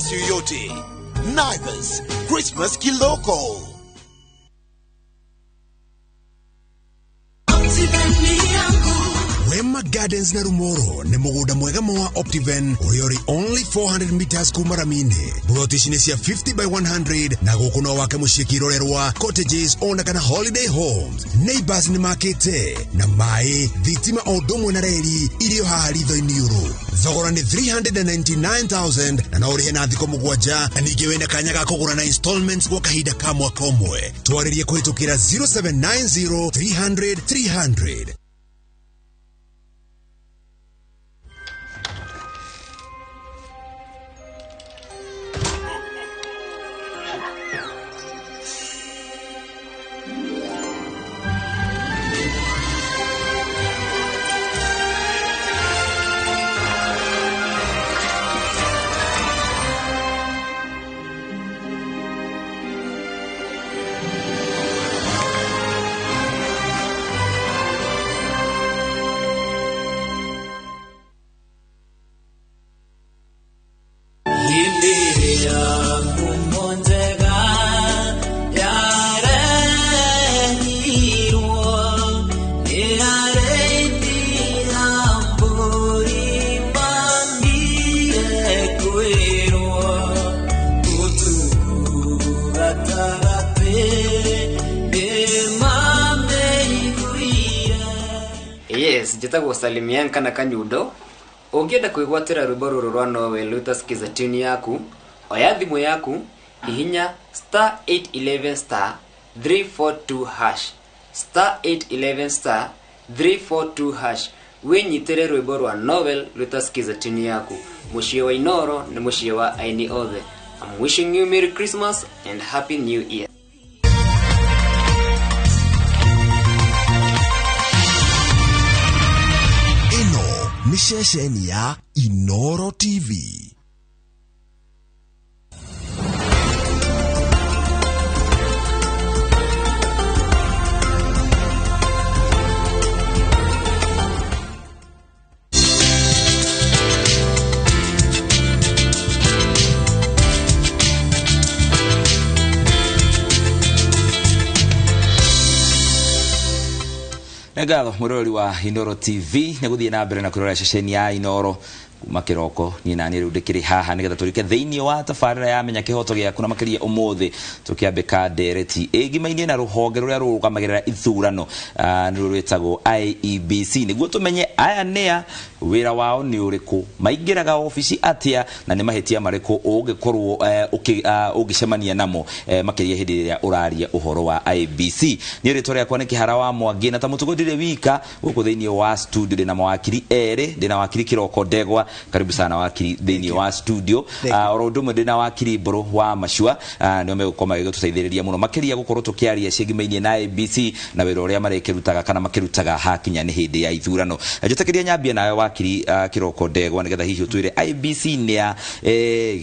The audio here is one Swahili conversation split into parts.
Christmas yoyote. Naivas Christmas Kiloko. Wema Gardens na Rumoro ne muguda mwega mwa Optiven uriori only 400 meters kumaramine. Brotishine cia 50 by 100 na gukuno wake mushikirorerwa cottages ona kana holiday homes. Neighbors ni makete na mai thitima odomwe na reri irio haharitho iniuru. Thogora ni 399,000 na naurihe na thiko mugwanja na ninge wena kanya ga kugura na installments gwa kahinda ka mwaka umwe. Twaririe kuhitukira 0790 300 300. Jitagwo Salimian kana Kanyundo. Ungienda kuigwatira rwimbo ruru rwa Noel utasikiza tune yaku oya thimu yaku ihinya *811 *342 hash *811 *342 hash winyitere rwimbo rwa Noel utasikiza tune yaku. Mushie wa Inoro na mushie wa Aini Othe. I'm wishing you Merry Christmas and Happy New Year. Ni shesheni ya Inoro TV. Ngatho murori wa Inoro TV neguthie na mbere na kurora shesheni ya Inoro kuma kiroko ni nani riu ndikiri haha nigetha turike thiini wa tafarira ya menya kihoto gia kuna makiria umuthi tukiambika ndereti igimainie na ruhonge ruria rurugamagirira ithurano nirwetagwo IEBC niguo tumenye aya nea wira wao ni uriku maingiraga ofisi atia na ni mahetia mariku ungikorwo ugicemania namo makiria hindi ria uraria uhoro wa IEBC ni ritwa ria kwa ni kihara wa Mwangi na tamutugodire wika guku thiini wa studio dina mawakiri ere dina wakiri Kiroko Ndegwa. Karibu sana wakiri thini wa studio. Orodumo dina wakiri Bro wa Mashua ni omegukoma gigututeithiriria muno makiria gukorwo tukiaria cigimainie na IEBC na wira uria marekirutaga kana makirutaga hakinya ni hindi ya ithurano. Njutakiria nyambia nayo wakiri Kiroko Ndegwa nigetha hihi utwire IEBC ni ya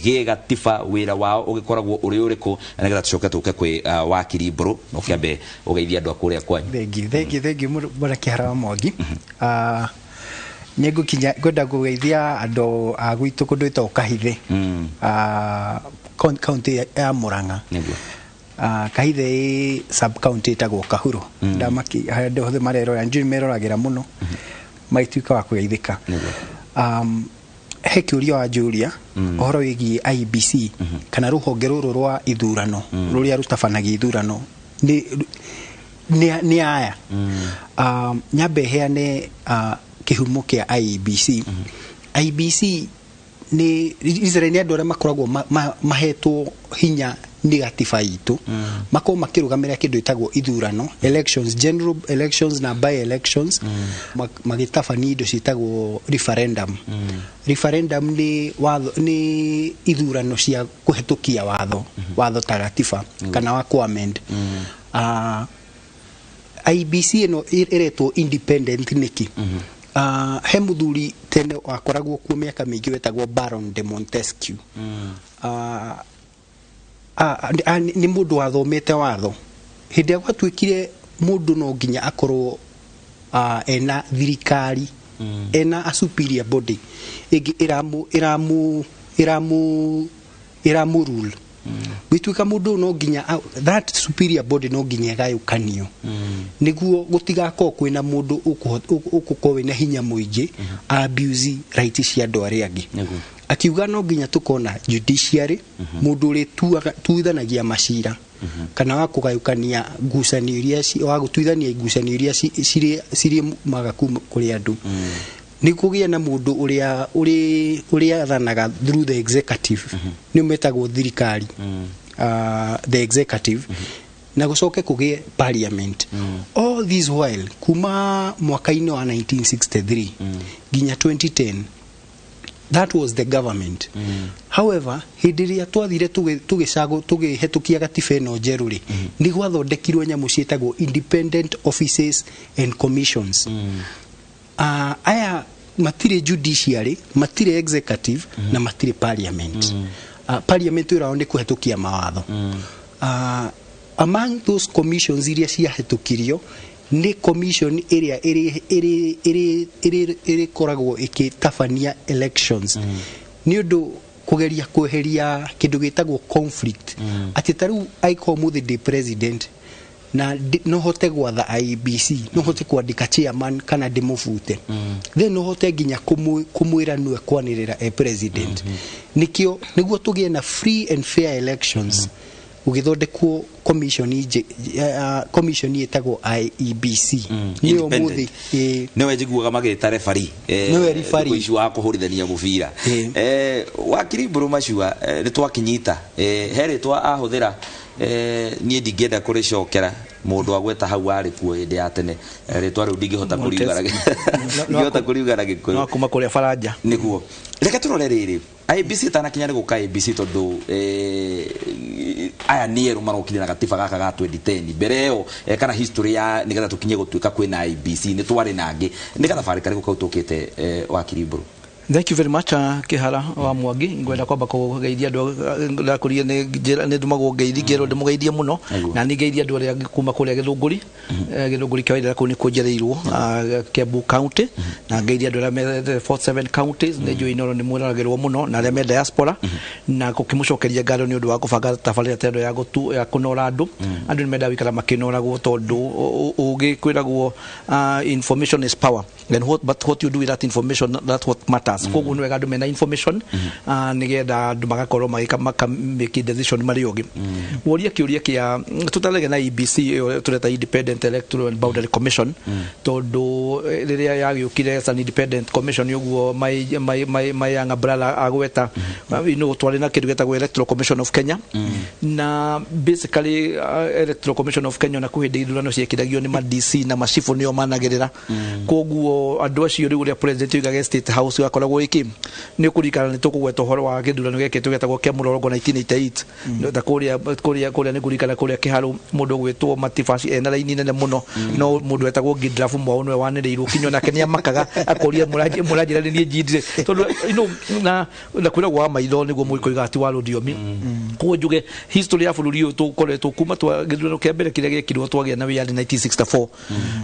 gigatiba wira wao ugikoragwo uri uriku nigetha tucoke tuke kwi wakiri Bro no kiambe ugeithia andu akuria kwanyu. Thengi mura kihara wa Mwangi. Nyego kinya goda gugeithia ando agwitu kundu kahithe county ya Murang'a niguo kahithe sub county tagwo Kahuro ndamaki hande hothe marero ya njiri meroragira muno maituika wa kugeithika he kiuria wa Julia ohoro wigi IEBC kana ruhonge ruru rwa ithurano ruria rutabanagia ithurano ni aya nyambe heane kihumo kia IEBC. IEBC ni Israeli andore makoragwo mahetwo hinya ni gatiba itu mako makirugamira kindu itagwo ithurano elections, general elections na by elections magitabani indo citagwo referendum. Referendum ni watho ni ithurano cia kuhetukia watho ta gatiba kana wa kuamend. IEBC no iretwo independent niki he muthuri tene wakoragwo kuo miaka mingi wetagwo Baron de Montesquieu ni mundu wathomete watho hindi gwatwikire mundu no nginya akorwo ena thirikari ena a superior body iramu iramurule gwituika mundu no nginya that superior body no nginya gayukanio niguo gutigako kwina mundu ukukowe na hinya muingi abuse right cia andu aria angi akiuga no nginya tukona judiciary mundu uri tuithanagia macira kana wa kugayukania ngucanio iria wa gutuithania ngucanio iria ciri magaku kuri andu ni kugia na mundu uria athanaga through the executive ni metagwo thirikari the executive na gucoke kugie parliament all this while kuma mwaka-ini wa 1963 ginya 2010 that was the government however hidiria twathire tugihetukia gatiba ino njeru ri ni gwathondekirwo nyamu cietagwo independent offices and commissions aya matire judiciary matire executive na matire parliament parliament ira onde kuhetukia mawatho among those commissions iria ciahetukirio ni commission area iri koragwo ikitabania elections ni undu kugeria kweheria kindu gitagwo conflict ati taru aiko muthi the president na no hote gwatha IEBC no hote kwandika chairman kana ndimufute then no hote ginya kumwira nwe kwanirira president nikio niguo tugie na free and fair elections ugithondekwo commission yetagwo IEBC niyo muthi niwe njiguaga magita referee niwe referee icio wa kuhurithania mubira wakiri Mburu Macua ni twakinyita heritwa ahuthira nie ndingenda kuricokera mundu agweta hau ari kuo indi ya tene ritwa riu ndingihota kuriuga na gikuyu no kuma kuria Faranja niguo reke turore riri IEBC tanakinya ni guka IEBC tondu aya nieru marokire na gatiba gaka ga 2010 bereo kana history ya nigetha tukinye gutuika kwina IEBC ni twari nangi nigetha bari kari gukautokete wakiri Mburu. Thank you very much Kihara wa Mwangi ngwenda kwamba kugeithia andu la kuria ni ndumagwo ngeithi ngero ndimugeithie muno na ni ngeithia andu aria kuma kuria Githunguri Githunguri kawaida ku ni kunjereirwo Kiambu County na ngeithia andu aria me 47 counties ne jo inoro ni mwiragirwo muno na aria me diaspora na kukimucokeria ngaro ni undu wa kubanga tabarira tendo ya kunora andu ni menda wikara makinoragwo tondu ugi kwiragwo information is power then what you do with that information, that's what matters. Kogu nwe gadu mena information nigetha andu magakorwo magika make decision mariogi woria kiuria kia tutalege na IEBC tureta Independent Electoral and Boundary Commission tondu riria yagiukire as an independent commission yoguo my young brother agweta twari na kindu getagwo Electoral Commission of Kenya na basically Electoral Commission of Kenya na kuhindi ithurano ciekithagio ni ma DC na macifu nio managirira koguo andu acio riu ria president yuga State House gakoragwo iki ni kurikana ni tukugweta horo wa githurano geke tugetagwo kia Murorongo 1988 ta kuria ni kurikana kuria Kiharu mundu gwetwo Matifaci ena raini nene muno no mundu wetagwo Gidrafu mwao nwe wanireirwo kinyo nake ni amakaga akoria murajira ni njindire tondu na kwira gwa maitho niguo mwiko igati wa rudiomi ko njuge history ya bururi uyu tukoretwo kuma twa githurano kia mbere kiria gekirwo twagia na wiyani 1964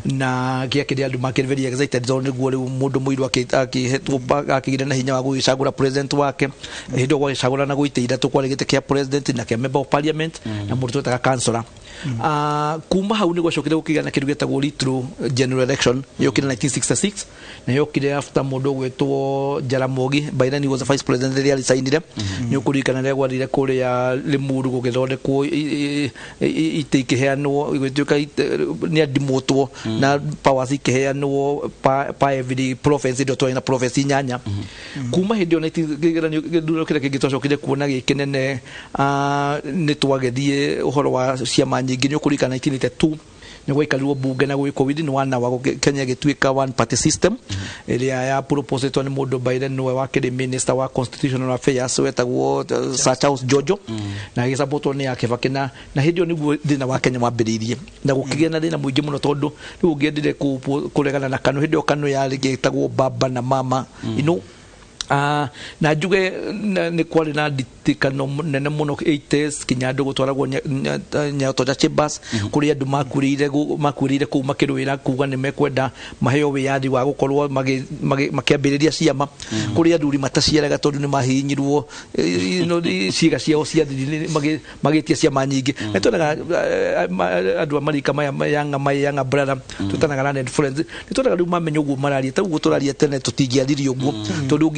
na kia kiria andu makire very excited zone niguo riu mundu muiru akihetwo akigire na hinya wa guicagura president wake hindo gwa gicagura na guiteira tukwari gite kia president na kia member of parliament na mundu twetaga councillor kuma hau ni gwacokire gukigana kindu getagwo little general election yokire 1966 na yokire after mundu gwetwo Jaramogi by then he was the vice president there alisainire ni ukurikana ria gwarire kuria Limuru gugithondekwo itikiheanwo gwituka ni adimotwo na powers ikiheanwo pa every province ndo twina province nyanya kuma hindi ona githurano kiria kingitwacokire kuona gikinene ni twagethie uhoro wa ciama nyingi ni ukurikana 1982 ni gwikarwo bunge na gwiko within one hour Kenya gituika one party system iria ya proposed ni mundu Biden no wakiri minister wa constitutional affairs wetagwo Sir Charles Jojo na gisaboto ni akivakina na hindio niguo thina wa Kenya wambiririe na gukigia na thina muingi muno tondu ni ungiendire kuregana na kanu hindio kanu yari gitagwo baba na mama na njuge ni kwari na mutikano nene muno 80s kinya ndu gutwaragwo Nyaotoja Chambers kuri andu makurire kuma kirwira kuga ni mekwenda maheo wiyathi wa gukorwo makiambiriria ciama kuri andu mataciaraga tondu ni mahinyirwo ciiga ciao cia thiri magitia ciama nyingi nitonaga andu amarika maya brother tutanaga na influence nitonaga riu mamenye uguo mararia ta uguo turaria tene tutingiathirio uguo tondu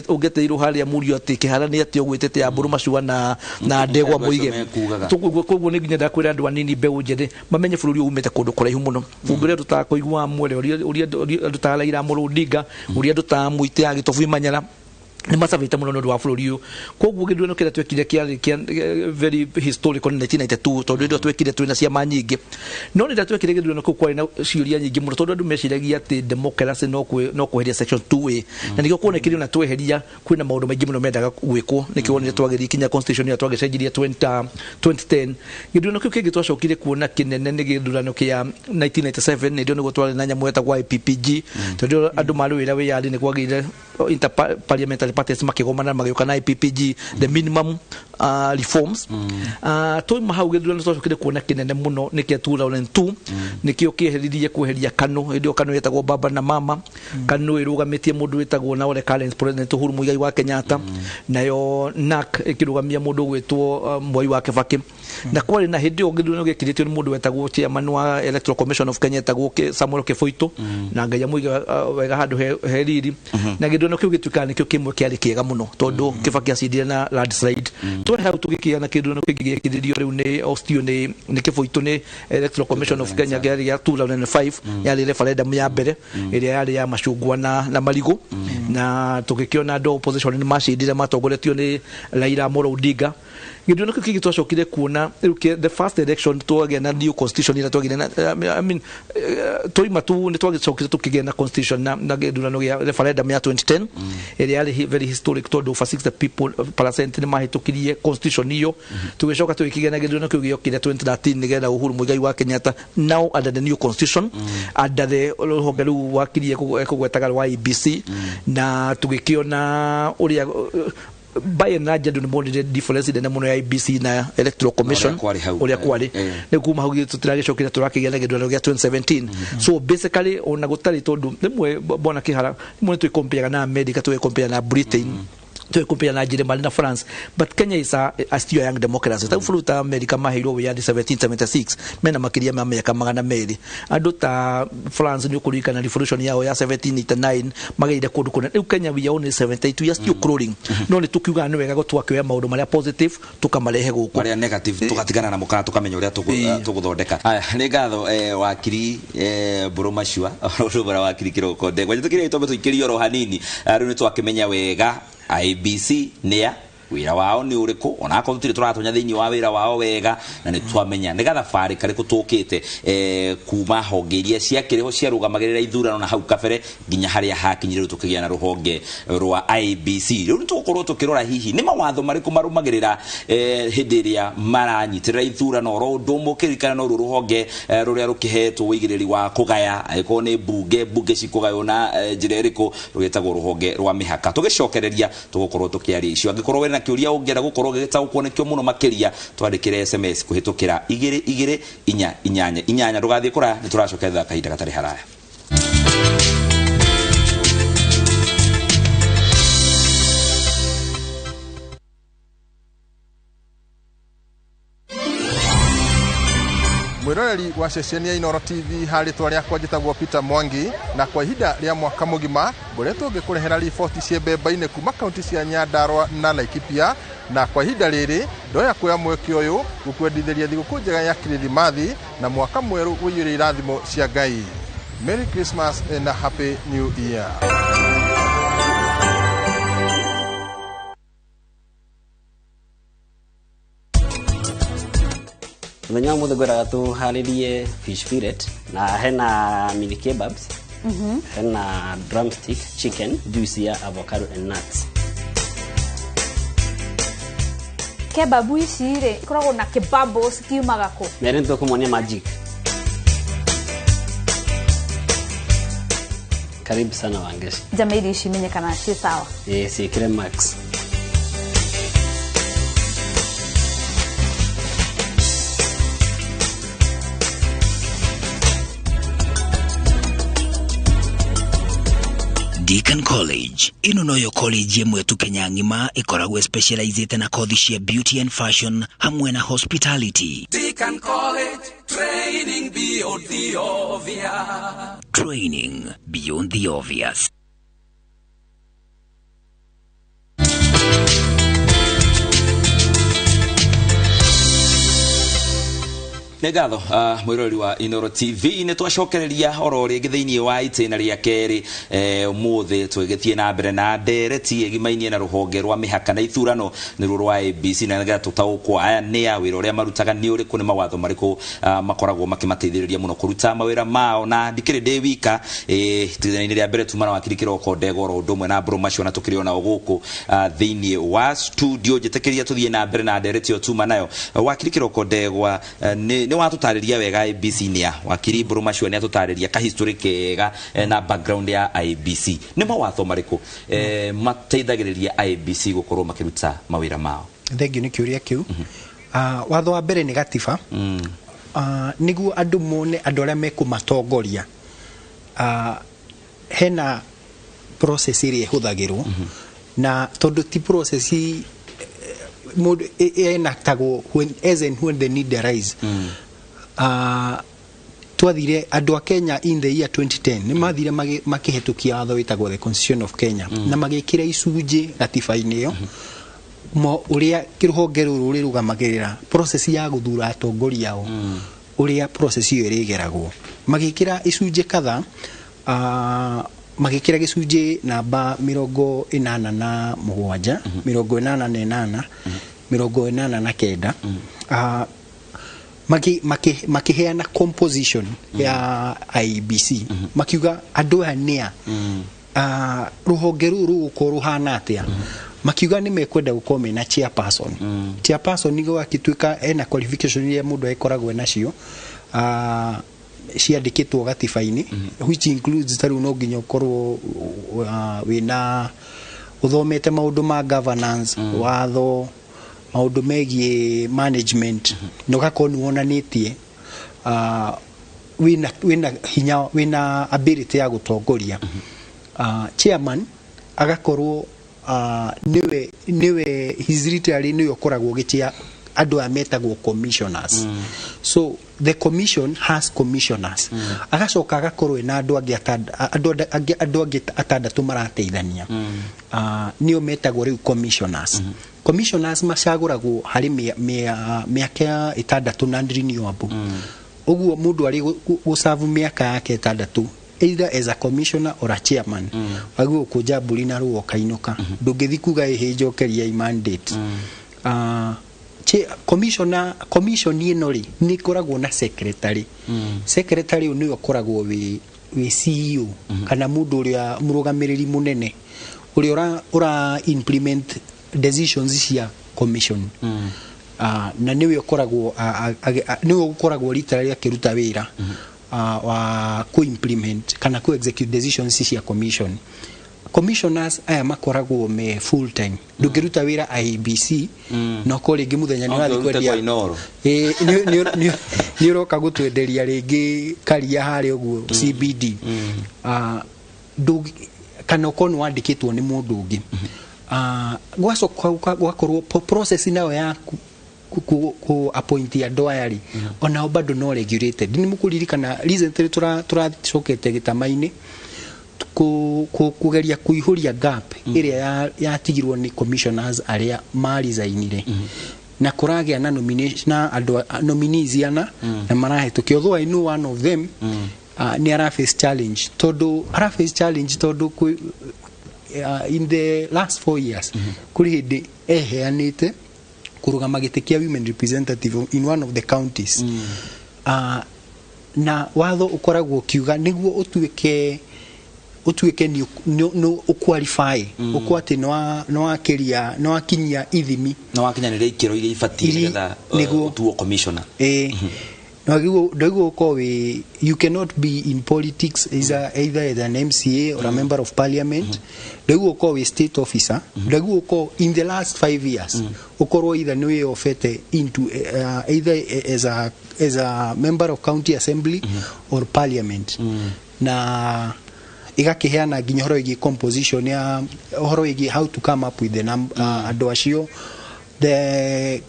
ungeteirwo haria murio ati kihara ni ati ugwitete ya mburu macua na ndegwa muige koguo ni nginya ndakwira andu anini mbeu njede mamenye bururi umete kundu kuraihu muno ungire tutakoigwa mwere uria tutalaira Odinga uria tutamuite agitofu Imanyara ni masavita muno ndo wa bururi uyu koguo githurano kira twekire kia very historical 1992 tondu ndo twekire twina ciama nyingi no ni twekire githurano ku kwa na ciuria nyingi muno tondu andu meciragia ati democracy no kuheria section 2A na nikio kuonekire na tweheria kwina maundu maingi muno mendaga gwikwo nikio ni twagiri kinya constitution ya twagecenjiria 2010 githurano kiu kingi twacokire kuona kinene ni githurano kia 1997 ndio ni gutwara na nyamu etagwa IPPG tondu andu marwira we yadi ni kwagire interparliamentary parties makigomana magioka na IPPG the minimum reforms to mahau githurano twacokire kuona kinene muno nikia 2002 nikio kieheririe kuheria KANU ndio KANU yetagwo baba na mama KANU irugamitie mundu wetagwo na ole current president Uhuru Muigai wa Kenyatta nayo NAC ikirugamia mundu gwetwo Mwai wa Kibaki na kwari na hindi githurano gikiritio ni mundu wetagwo chairman wa Electoral Commission of Kenya etagwo Samuel Kifoito na Ngai Muigai wega handu heriri na githurano kiu gituika nikio kimwe kiari kiega muno tondu Kibaki acidire na landslide twari hau tugikia na githurano kigikiririo riu ni ostio ni Kifoito ni Electoral Commission of Kenya gari ya 2005 yari referendum ya mbere iria yari ya macungwa na marigo na tugikiona ndo opposition ni macidire matongoretio ni Raila Amolo Odinga githurano kiki twacokire kuona the first election twagena na new constitution ira twagena I mean toima tu ni twagicokire tukigena constitution na githurano ya referendum ya 2010 iria yari very historic tondu over 60 people % ni mahitukirie constitution hiyo tugicoka tukigena githurano kiu giokire 2013 nigetha Uhuru Muigai wa Kenyatta now under the new constitution under the hogaru wakirie kugwetaga wa IBC na tugikiona uria by and large ndu ni difference de muno ya IBC na Electoral Commission uria kwari ni kuma hau tutiragicokira turakigena githurano gya 2017 so basically ona gutari tondu rimwe bona kihara rimwe tu compare na America tu compare na Britain to compare na Germany na France but Kenya is a still young democracy ta furuta America mahiro we yadi 1776 mena makiria ma miaka magana meri andu ta France ni kurika na revolution yao ya 1789 magaida kundu kuna Kenya we only 72 years still crawling no ni tukiuga ni wega gutwakioya maundu maria positive tukamarehe guku maria negative tugatigana na mukana tukamenya uria tuguthondeka aya ni ngatho wakiri Burumashua urubara wakiri kiroko ndegwa tukire itombe tuikirio ro hanini riu ni twakimenya wega IBC nia wira wao ni uriku ona ko tutire turatonya thiini wa wira wao wega na ni twamenya ni gatha fari kari kutukite kuma hongeria cia kiriho cia rugamagirira ithurano na hau kabere nginya haria hakinyire tukigia na ruhonge rwa IBC riu tukorwo tukirora hihi ni mawatho mariku marumagirira hindi iria maranyitirira ithurano ro ndumu kirikana no ruhonge ruria rukihetwo wigiriri wa kugaya aiko ni bunge cikugayo na njira iriku rugitagwo ruhonge rwa mihaka tugicokereria tugukorwo tukiaria icio angikorwo na kiuria ungera gukorwo gigitaukwo nikio muno makiria twandikire SMS kuhitukira 2288 ndugathie kura ni turacoketha kahinda gatari haraya mwiroreri wa ceceni ya Inoro TV hari twaria kwa njitagwo Peter Mwangi na kwa ihinda ria mwaka mugima ngoretwo ngikurehera riboti cia mbemba-ini kuma kaunti cia Nyandarua na Laikipia na kwa ihinda riri ndoya kuya mweke uyu gukwendithiria thiguku njega ya Kirithimathi na mwaka mweru wiyure irathimo cia Ngai. Merry Christmas and a Happy New Year. Muthenya wa muthigura tuharirie fish fillet na hena mini kebabs hena drumstick chicken juice ya avocado and nuts. Kebabu ici ikoragwo na kebabs kiumaga ku mere ntoko monia magic. Karibu sana Wangeshi. Jamii ici menyekana si sawa. Si kile max. Deakin College ino noyo college yemwe tu Kenya ngima ikoragwo specialized na kothi cia beauty and fashion hamwe na hospitality. Deakin College, training beyond the obvious. Training beyond the obvious. Negatho mwirori wa Inoro TV ne twacokereria oro ringi thiini wa itena ria keri umuthi twigithie na mbere na ndereti egimainie na ruhonge rwa mihaka na ithurano ni rwa ABC na nega tutaukwa aya ni ya wira uria marutaga ni uriku ni mawatho mariku makoragwo makimateithiriria muno kuruta mawira mao na ndikire de wika tithani ria mbere tumana wakirikiro ko ndegoro ndumwe na bro macio na tukiriona oguku thiini wa studio jetekeria tuthie na mbere na ndereti o tuma nayo wakirikiro ko ndegwa ni watutariria wega ABC nia wakiri Brumasho ni atutariria ka history kega na background ya ABC ni mawatho mariku mateithagiriria ABC gukorwo makiruta mawira mao. Thengio ni kiuria kiu watho wa mbere ni gatiba niguo andu mone andu aria mekumatongoria hena process iri huthagirwo na tondu ti process enactagwo when the need arise. Twathire andu a Kenya in the year 2010 ni mathire makihetukia watho witagwo the Constitution of Kenya na magikira icunji gatiba-ini yo mo uria kiruhonge ruru rirugamagerera process ya guthura atongoria ao uria process iyo irigeragwo magikira icunji kadha magikira gicunji namba 87 88 89 makiheana composition ya IBC makiuga andu ania ruhonge ruru gukorwo hana atia makiuga ni mekwenda gukome na chairperson nigo akituika ena qualification ya mundu ekoragwo nacio ciandikitwo gatiba-ini which includes taru no nginya ukorwo wina uthomete maundu ma governance watho maundu megie management no gakoni wonanitie wina hinya wina ability ya gutongoria chairman agakorwo niwe his literally niwe ukoragwo gichia andu ametagwo commissioners so the commission has commissioners agacoka agakorwo na andu angi atandatu marateithania nio metagwo riu commissioners macaguragwo hari miaka itandatu na renewable uguo mundu ari gusavu miaka yake itandatu either as a commissioner or a chairman waguo kuja bulina ruo kainuka ndungithikuga ihinjokeria i mandate commission inori ni koragwo na secretary ni okoragwo we CEO kana mundu uria murugamiriri munene uria ora implement decisions cia commission na niwe okoragwo niwe okoragwo literally akiruta wira wa ku implement kana ku execute decisions cia commission. Commissioners aya makoragwo me full time ndugiruta wira IBC no ko ringi muthenya ni wathi kwedia ni roka gutwenderia ringi karia hari uguo CBD kana kono wandikitwo ni mundu ungi gwakorwo process nayo ya ku appoint ya doyari ona bado no regulated ni mukuririkana recently turacokete gitamaini kugeria kuihuria gap iria yatigirwo ni commissioners aria marizainire na kuragia na nomination na andu nominees yana na marahetukio though I know one of them ni face challenge todo in the last 4 years kuri hindi eheanite kurugama gitekia women representative in one of the counties na watho ukoragwo kiuga niguo utuike no qualify ukwate no akiria no akinyia ithimi no akinyanire ikiro iria ifatire getha tuo commissioner no you cannot be in politics either as an MCA or a member of parliament we state officer in the last 5 years ukoro either no ofete into either as a member of county assembly or parliament na igakiheana nginya horo igi composition ya horo igi how to come up with the number ando acio the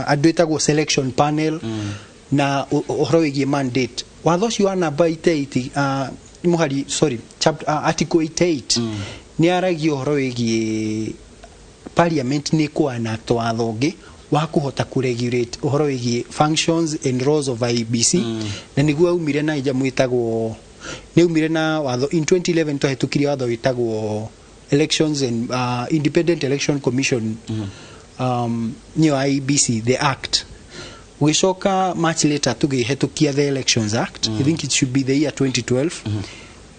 adwetagwo selection panel na horo igi mandate watho cio wa number 88 muhari sorry chapter article 88 ni aragio horo igi parliament ni kuana twathoge wa kuhota kuregulate uhoro wigi functions and roles of IEBC na niguo umire na ija mwitagwo ni umire na watho in 2011 twahetukirie watho witagwo elections and independent election commission new IEBC the act wishoka much later tugihetukia the elections act I think it should be the year 2012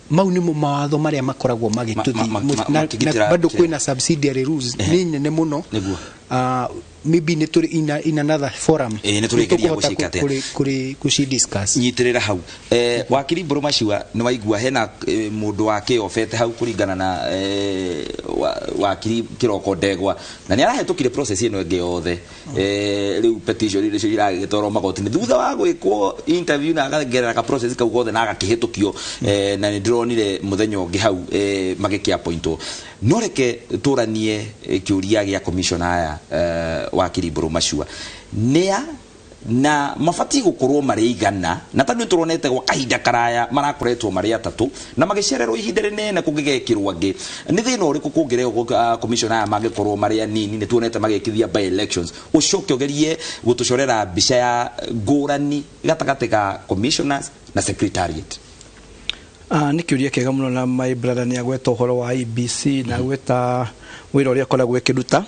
mau ni mawatho maria makoragwo magituthi na bado kwina subsidiary rules ni nene muno maybe ni turi in another forum ni turi kiria gushikate kuri discuss nyitirira hau wakiri Burumashiwa ni waigua hena mundu wake ofete hau kuringana na wakiri Kiroko Ndegwa na ni arahetukire process ino enge yothe riu petition iri cio iragitoro magoti ni thutha wa gwikwo interview na agagerera ka process kau gothe na agakihetukio na ni ndironire muthenya ungi hau magikia pointo no reke turanie kiuria gia commissioner aya wakiri Burumashiwa nia na mafati gukorwo mari igana na tanu turonete gwa kahinda karaya marakoretwo mari atatu na magicererwo ihinda rinene kungigekirwo angi ni thina uriku kungireo commissioner aya magikorwo mari anini ni tuonete magekithia by elections ucoke ogerie gutucorera bica ya ngurani gatagati ka commissioners na secretariat. Ni kiuria kega muno na my brother ni agweta uhoro wa IEBC na gweta wira uria koragwo ekiruta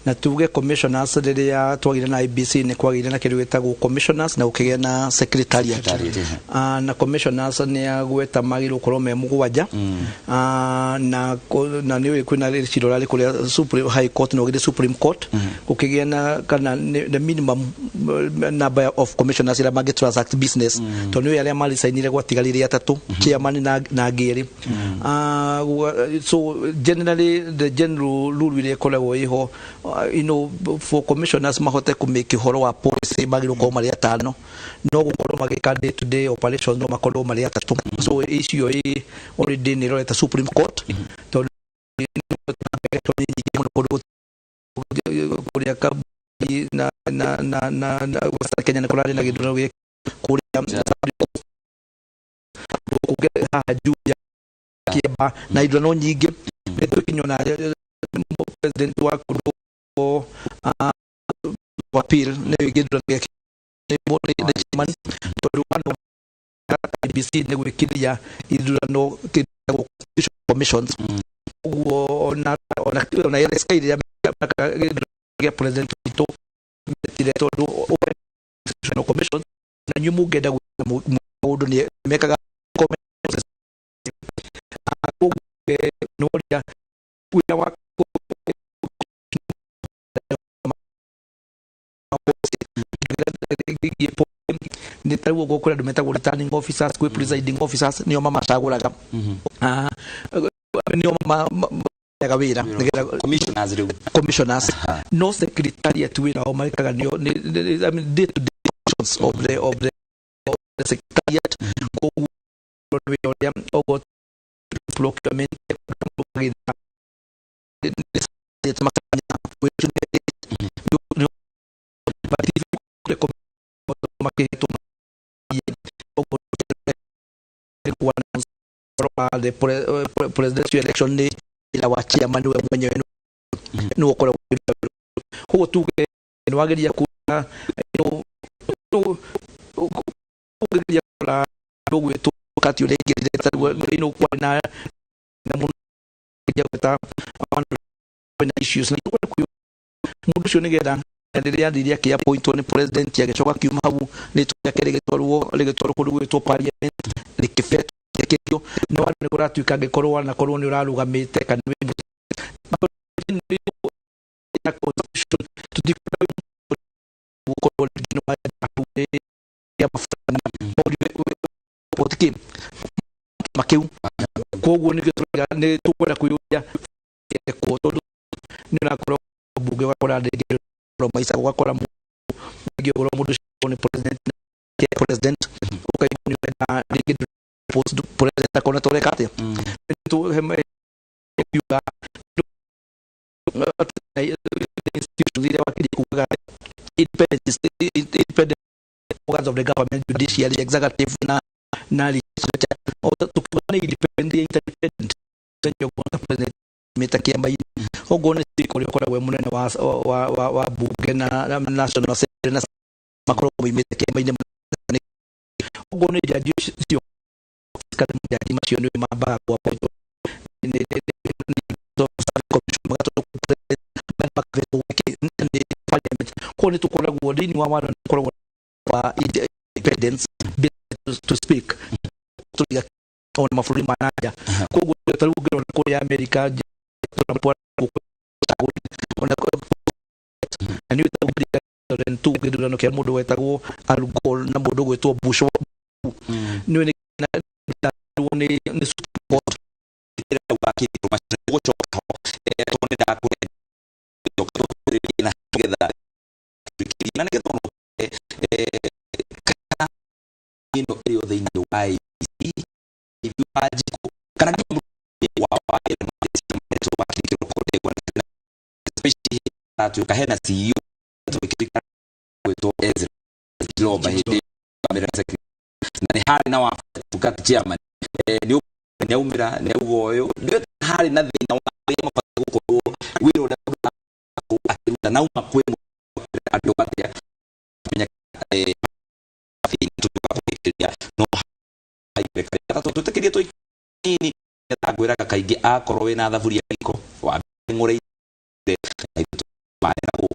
na tuge commissioners riria twagire na IEBC ni kwagire na kindu gitagwo commissioners na ukigea na secretariat na commissioners ni agweta magiro korwo me mugwanja na ni we kwina riciro rari kuria Supreme High Court no gire Supreme Court ukigea na kana the minimum number of commissioners ira magi transact business to ni aria mali sainire gwatigarire atatu chairman na ngiri so generally the general rule ile kolagwo iho for commissioners mahote kumeki horo wa policy magiro ko mari atano no gukorwo magika day to day operations no makorwo mari atatu so issue yi already ni rota Supreme Court to kuria ka na Kenya na kulali na gidoro ye kuria juu ya kiba na idrono nyingi neto kinyona president wa kudo wapil ne gidro ya mone de chairman to ruano IEBC ne wikilia idrono commissions ona ile scale ya president to director do commission na nyumu geda mudo ni mekaga noria puya wa ni tawo gokora dumeta returning officers ku presiding officers ni mama shaguraga ni mama gawira commissioners no secretariat wira o marikaga ni I mean day to day of the secretariat go o procurement the presidential election day ila wachia manu mwenyewe no okora ho tu ke no ageria kuna no ogeria la dogo tu kati ole gereta no kwa na mun ya kata on issues na ku mudu shone geda ndiria ndiria kia point on president ya gechoka kiumabu ni tu yakere getoro ku to parliament ni kifet kekyo no wale kuratu kage korwa na korwa ni urarugamite kana na constitution to declare ko no ya mafana potiki makeu kogo ni getroga ne tukwenda kuyuya ko todo ni na koro buge wa kora de ro maisa wa kora mu gyo ro mudu ni president okay ni na post president akona tole kate tu hema yuga institutions ile wakili kuga independent organs of the government, judiciary, executive na legislature tukibana independent tenyo kwa president metakia mbai ogone sikoli kwa we munene wa bunge na national assembly na makoro metakia mbai ogone jaji sio kama jaji masio ndio mabara kwa poito ni to kora godini wa wana kora wa independence to speak to ya on mafuli manaja ko go talu go ko ya America to po ona ko ani to ren tu ke do no ke modo eta go al gol na modo go to busho ni na ni support wa ki to ma go to to da ko na together nane ke tono ino rio de ino ai if you aji kana wa ile mteso wa kile kote kwa especially tatu kahena CEO tukifika kwetu ezra global hidi amerasa na hali na wa tukati chairman ni umira ne ugoyo ndio hali na thina wa mafako wiro da na uma kwemo adobatia punya no haibeka tutekeria to ini tagwira kaingi akorwe na thaburia iko wa ngore de aitu maana ko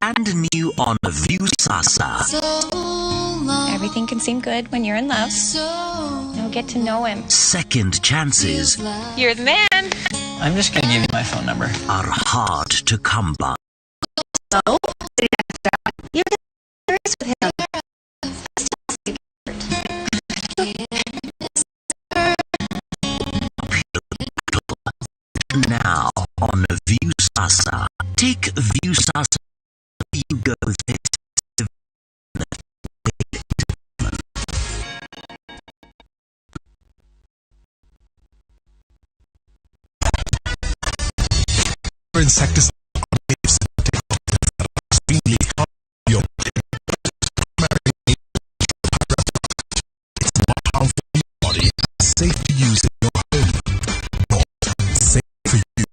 and new on View Sasa. Everything can seem good when you're in love. You'll get to know him. Second chances. You're the man. I'm just going to give you my phone number. Are hard to come by. So, you're serious with him. Now on View Sasa. Take View Sasa. You go there. Sectors your it's not harmful for your body, safe to use in your home, not safe for you.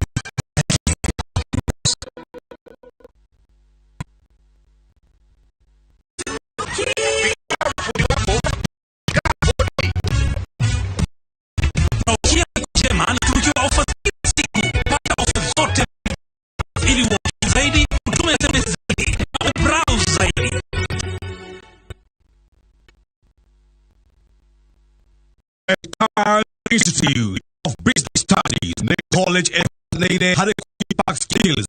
Institute of Business Studies, the college affiliated Harikuipak skills.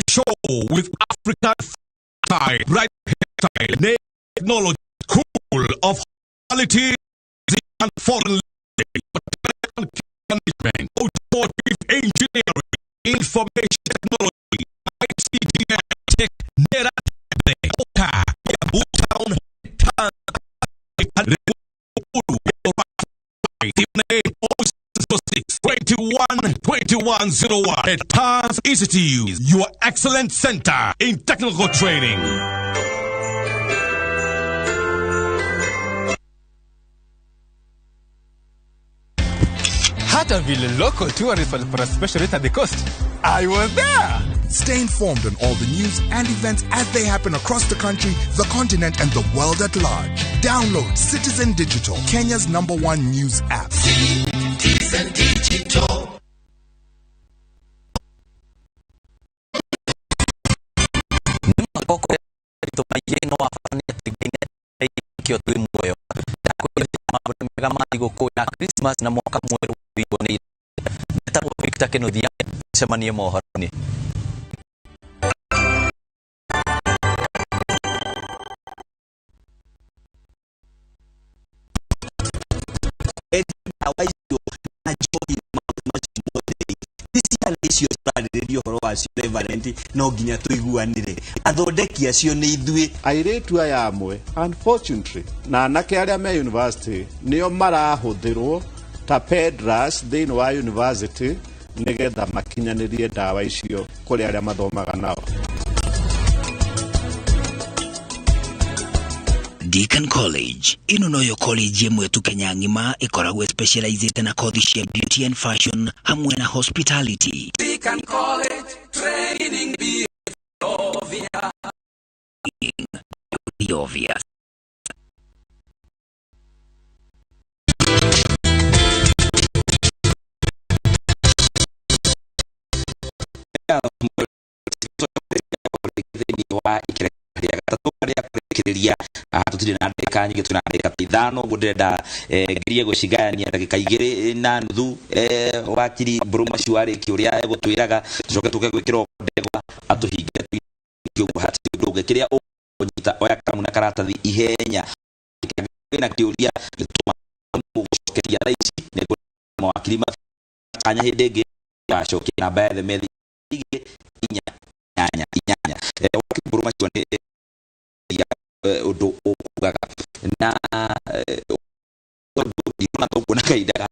Show with African side, right side, technology, school of quality and foreign management, automotive engineering, information technology, ICT, tech, Town, 2101 at Tars Institute, your excellent center in technical training. Hatterville local tourists for a special rate at the coast. I was there. Stay informed on all the news and events as they happen across the country, the continent, and the world at large. Download Citizen Digital, Kenya's #1 news app. Citizen Digital. Christmas na mwaka mweru biboni netago Victor Kenodia semania mohoroni government no nginya tuiguanire athondeki acio ni ithui airetu aya amwe unfortunately na anake aria me university nio marahuthirwo ta pedras thini wa university nigetha makinyanirie ndawa icio kuri aria mathomaga nao. Deakin College ino noyo college yemwe tu Kenya ngima ikoragwo specialized na kothi cia beauty and fashion hamwe na hospitality. Deakin College training be obvious. tutire na ndeka nyingi tuna ndeka 5 gudenda ngirie gucigania ndagika 2 na nuthu wakiri Bruma Shwari kiuria egutwiraga tucoke tukegwikira ndegwa atuhinge tuigwe hati nduge kiria unyita oya kamuna karatathi ihenya na kiuria gituma gucokeria raisi nego mawakiri makanya hindege yacokia na bae the methi inyanya wakiri Bruma Shwari udo okugaga na na tokuna kaida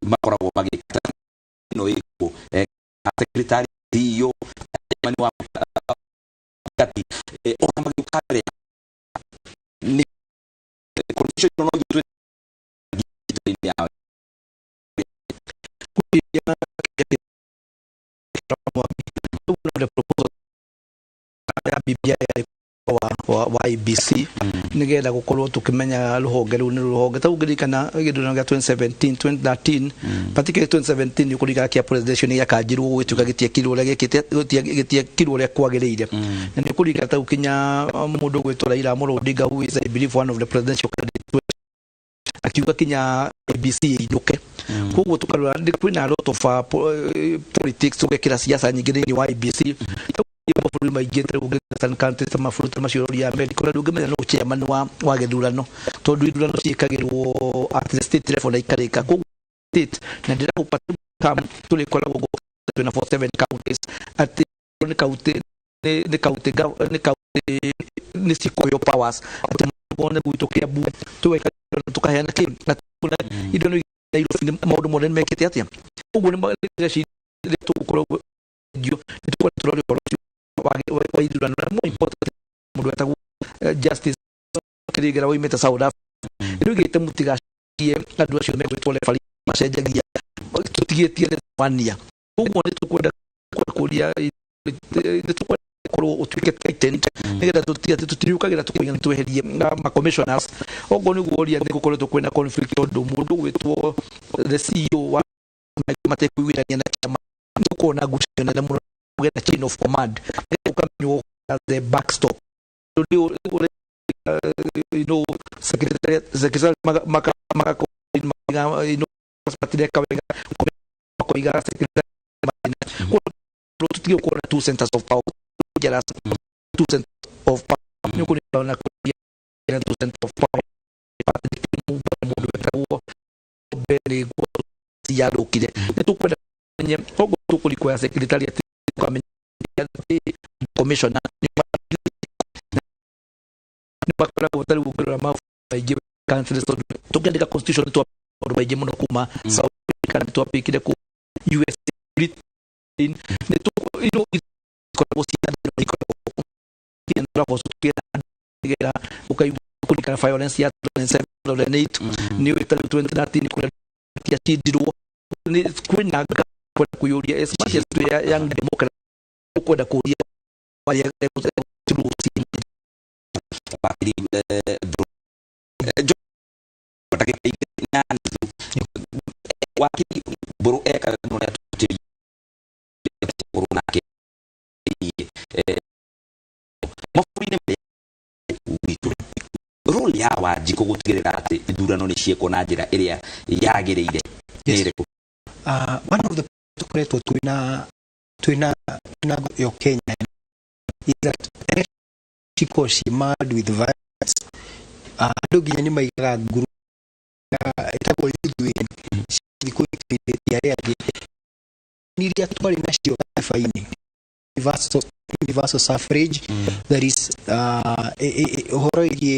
makora go magita no iko secretary dio mani wa kati ona magikare ni condition no you ni ya the proposal ya BBI wa IBC nigetha gukorwo tukimenya ruhonge ru ni ruhonge ta ugirikana githurano gya 2017 2013 particularly 2017 yukurika kia presidential ya kanjirwo gwituka gitie kirwo ria kwagiriire na ni kurika ta ukinya mundu gwitwa Raila Amolo Odinga who is I believe one of the presidential candidates akiuga kinya IBC inuke koguo tukarura kwina a lot of politics tugekira siasa nyingi thini wa IBC mabũrũri maingĩ Western countries ta mabũrũri ta macio ya America na ndũngĩmenya no chairman wa gĩthurano tondũ ithurano ciĩkagĩrwo at the state level na ikarĩka koguo state na ndĩra gũpata kam tũrĩkoragwo 47 counties at ni county ni cikoyo powers at mone gwitũ Kiambu tuweka tukaheana kĩ na tuna indo no maũndũ mothe mekĩte atĩa koguo nĩ mawĩra tũgũkorwo ndio tũkorwo wa ithurano na more important mũndũ etagwo Justice Kirigera woimĩte South Africa rĩu gĩte mũtigacie andũ acio megwĩtwo referee macenjagia tũtigĩtie wania koguo nĩ tũkwenda kũria korwo utuike titan nigetha tutiriukagira tukinya tweherie ma commissioners ogo ni guoria ni gukorwo tukwenda conflict ondo mundu gwitwo the CEO wa matekuwirania na chama tukona gushana na mundu geta chain of command ukamnyo the backstop secretary maka patile kawenga ko igara secretary tutikio kuona two centers of power jelas two centers of power nyuko ni na kuona two centers of power patile mundu wetawo bele go ya dokile tukwenda nye ogo tukuliko ya secretary kama commissioner ni bakora utali ukora mafu baije council tukendeka constitution tu baije muno kuma South Africa tu apikile ku US in ne to ino kwa bosia ndio ndio kusukia ukai kulikana violence ya 2007 ni 2013 kuna ya tidiru ni kwenda kwa kuyuria as much as young democrat kwenda kuria ya turusi pakiri wakili buru eka nona tutiri corona ke mafurine witu role ya wajiko gutigirira ati ithurano ni cieko na njira iria yagiriire one of the tukoretwo twina yo Kenya is that chiko she mad with virus andu ginya ni maigaga guru itagwo ithuĩ thikũ aria angi niria twari nacio katiba-ini universal suffrage, there is uhoro igie